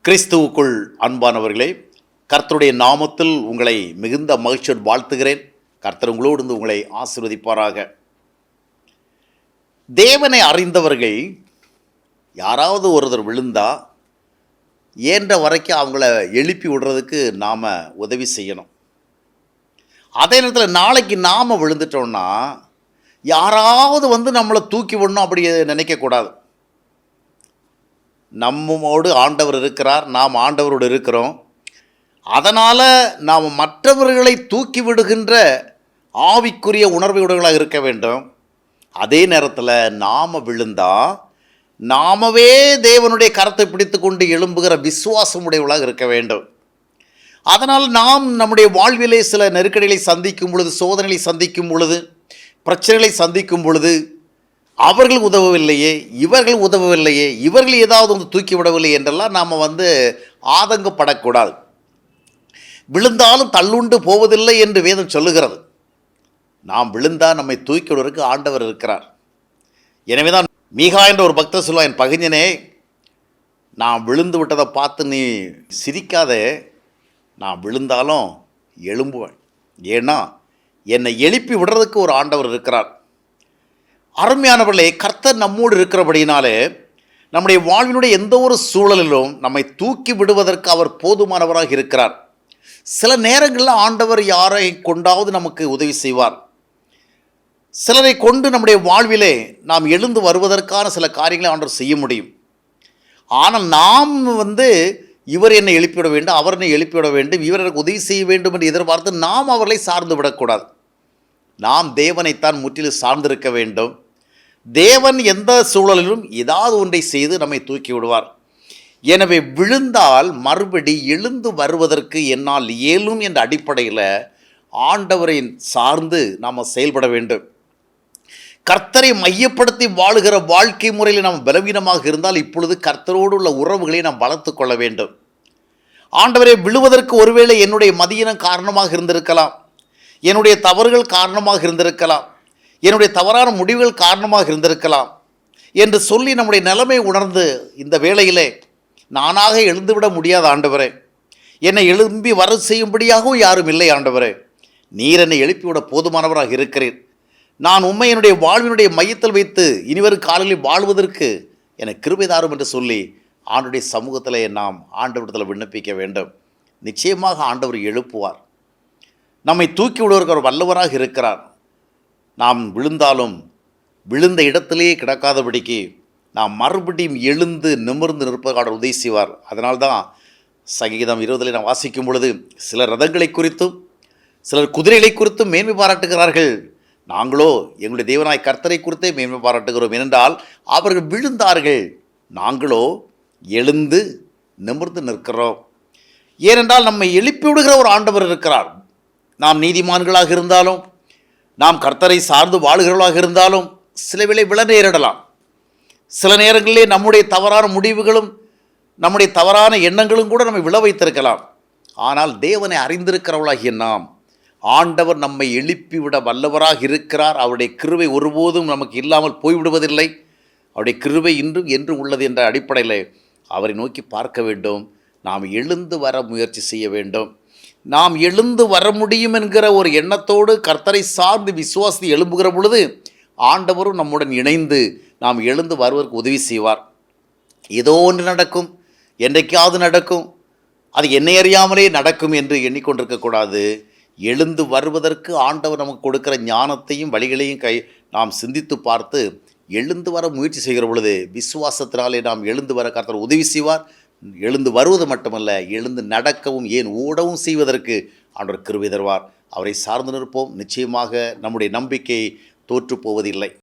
கிறிஸ்துவுக்குள் அன்பானவர்களே, கர்த்தருடைய நாமத்தில் உங்களை மிகுந்த மகிழ்ச்சியோடு வாழ்த்துகிறேன். கர்த்தர் உங்களோடு இருந்து உங்களை ஆசீர்வதிப்பாராக. தேவனை அறிந்தவர்கள் யாராவது ஒருத்தர் விழுந்தா ஏன்ற வரைக்கும் அவங்கள எழுப்பி விடுறதுக்கு நாம் உதவி செய்யணும். அதே நேரத்தில் நாளைக்கு நாம் விழுந்துட்டோம்னா யாராவது நம்மளை தூக்கி விடணும் அப்படி நினைக்கக்கூடாது. நம்மோடு ஆண்டவர் இருக்கிறார், நாம் ஆண்டவரோடு இருக்கிறோம். அதனால் நாம் மற்றவர்களை தூக்கி விடுகின்ற ஆவிக்குரிய உணர்வுடையவர்களாக இருக்க வேண்டும். அதே நேரத்தில் நாம் விழுந்தால் நாமவே தேவனுடைய கரத்தை பிடித்து கொண்டு எழும்புகிற விசுவாசமுடையவர்களாக இருக்க வேண்டும். அதனால் நாம் நம்முடைய வாழ்விலே சில நெருக்கடிகளை சந்திக்கும் பொழுது, சோதனைகளை சந்திக்கும் பொழுது, பிரச்சனைகளை சந்திக்கும் பொழுது, அவர்கள் உதவவில்லையே, இவர்கள் உதவவில்லையே, இவர்கள் ஏதாவது தூக்கி விடவில்லை என்றெல்லாம் நாம் ஆதங்கப்படக்கூடாது. விழுந்தாலும் தள்ளுண்டு போவதில்லை என்று வேதம் சொல்லுகிறது. நாம் விழுந்தால் நம்மை தூக்கி விடுவதற்கு ஆண்டவர் இருக்கிறார். எனவே தான் மீகா என்ற ஒரு பக்தர் சொல்லுவான், என் பகைஞனே, நான் விழுந்து விட்டதை பார்த்து நீ சிரிக்காதே, நான் விழுந்தாலும் எழும்புவேன். ஏன்னா என்னை எழுப்பி விடுறதுக்கு ஒரு ஆண்டவர் இருக்கிறார். அருமையானவர்களே, கர்த்தர் நம்மோடு இருக்கிறபடினாலே நம்முடைய வாழ்வினுடைய எந்த ஒரு சூழலிலும் நம்மை தூக்கி விடுவதற்கு அவர் போதுமானவராக இருக்கிறார். சில நேரங்களில் ஆண்டவர் யாரை கொண்டாவது நமக்கு உதவி செய்வார். சிலரை கொண்டு நம்முடைய வாழ்விலே நாம் எழுந்து வருவதற்கான சில காரியங்களை ஆண்டவர் செய்ய முடியும். ஆனால் நாம் இவர் என்னை எழுப்பிவிட வேண்டும், அவர் என்னை எழுப்பிவிட வேண்டும், இவர் எனக்கு உதவி செய்ய வேண்டும் என்று எதிர்பார்த்து நாம் அவர்களை சார்ந்து விடக்கூடாது. நாம் தேவனைத்தான் முற்றிலும் சார்ந்திருக்க வேண்டும். தேவன் எந்த சூழலிலும் ஏதாவது ஒன்றை செய்து நம்மை தூக்கி விடுவார். எனவே விழுந்தால் மறுபடி எழுந்து வருவதற்கு என்னால் இயலும் என்ற அடிப்படையில் ஆண்டவரை சார்ந்து நாம் செயல்பட வேண்டும். கர்த்தரை மையப்படுத்தி வாழுகிற வாழ்க்கை முறையில் நாம் பலவீனமாக இருந்தால் இப்பொழுது கர்த்தரோடு உள்ள உறவுகளை நாம் வளர்த்து கொள்ள வேண்டும். ஆண்டவரை விழுவதற்கு ஒருவேளை என்னுடைய மதியினம் காரணமாக இருந்திருக்கலாம், என்னுடைய தவறுகள் காரணமாக இருந்திருக்கலாம், என்னுடைய தவறான முடிவுகள் காரணமாக இருந்திருக்கலாம் என்று சொல்லி நம்முடைய நிலைமை உணர்ந்து இந்த வேளையிலே நானாக எழுந்துவிட முடியாத ஆண்டவரே, என்னை எழும்பி வர செய்யும்படியாகவும் யாரும் இல்லை ஆண்டவரே, நீர் என்னை எழுப்பிவிட போதுமானவராக இருக்கிறேன். நான் உண்மை என்னுடைய வாழ்வினுடைய மையத்தில் வைத்து இனிவரும் காலையில் வாழ்வதற்கு எனக்கு கிருபை தாரும் என்று சொல்லி ஆண்டுடைய சமூகத்தில் நாம் ஆண்டவரிடத்தில் விண்ணப்பிக்க வேண்டும். நிச்சயமாக ஆண்டவர் எழுப்புவார். நம்மை தூக்கி விடுவதற்கு அவர் வல்லவராக இருக்கிறார். நாம் விழுந்தாலும் விழுந்த இடத்திலேயே கிடக்காதபடிக்கு நாம் மறுபடியும் எழுந்து நிமிர்ந்து நிற்பதற்கான உதவி செய்வார். அதனால்தான் சங்கீதம் 20 நாம் வாசிக்கும் பொழுது சிலர் ரதங்களை குறித்தும் சிலர் குதிரைகளை குறித்தும் மேன்மை பாராட்டுகிறார்கள், நாங்களோ எங்களுடைய தேவனாய் கர்த்தரை குறித்தே மேன்மை பாராட்டுகிறோம். ஏனென்றால் அவர்கள் விழுந்தார்கள், நாங்களோ எழுந்து நிமிர்ந்து நிற்கிறோம். ஏனென்றால் நம்மை எழுப்பி விடுகிற ஒரு ஆண்டவர் இருக்கிறார். நாம் நீதிமான்களாக இருந்தாலும், நாம் கர்த்தரை சார்ந்து வாழுகிறவர்களாக இருந்தாலும் சில வேளை விழ நேரிடலாம். சில நேரங்களிலே நம்முடைய தவறான முடிவுகளும் நம்முடைய தவறான எண்ணங்களும் கூட நம்மை விழ வைத்திருக்கலாம். ஆனால் தேவனை அறிந்திருக்கிறவர்களாகிய நாம், ஆண்டவர் நம்மை எழுப்பிவிட வல்லவராக இருக்கிறார். அவருடைய கிருபை ஒருபோதும் நமக்கு இல்லாமல் போய்விடுவதில்லை. அவருடைய கிருபை இன்றும் என்றும் உள்ளது என்ற அடிப்படையில் அவரை நோக்கி பார்க்க வேண்டும். நாம் எழுந்து வர முயற்சி செய்ய வேண்டும். நாம் எழுந்து வர முடியும் என்கிற ஒரு எண்ணத்தோடு கர்த்தரை சார்ந்து விசுவாசத்தை எழும்புகிற பொழுது ஆண்டவரும் நம்முடன் இணைந்து நாம் எழுந்து வருவதற்கு உதவி செய்வார். ஏதோ ஒன்று நடக்கும், என்றைக்காவது நடக்கும், அது என்னை அறியாமலே நடக்கும் என்று எண்ணிக்கொண்டிருக்கக்கூடாது. எழுந்து வருவதற்கு ஆண்டவர் நமக்கு கொடுக்கிற ஞானத்தையும் வழிகளையும் நாம் சிந்தித்து பார்த்து எழுந்து வர முயற்சி செய்கிற பொழுது விசுவாசத்தினாலே நாம் எழுந்து வர கர்த்தர் உதவி செய்வார். எழுந்து வருவது மட்டுமல்ல, எழுந்து நடக்கவும் ஏன் ஓடவும் செய்வதற்கு ஆண்டவர் கிருபை தருவார். அவரை சார்ந்து நிற்போம். நிச்சயமாக நம்முடைய நம்பிக்கை தோற்று போவதில்லை.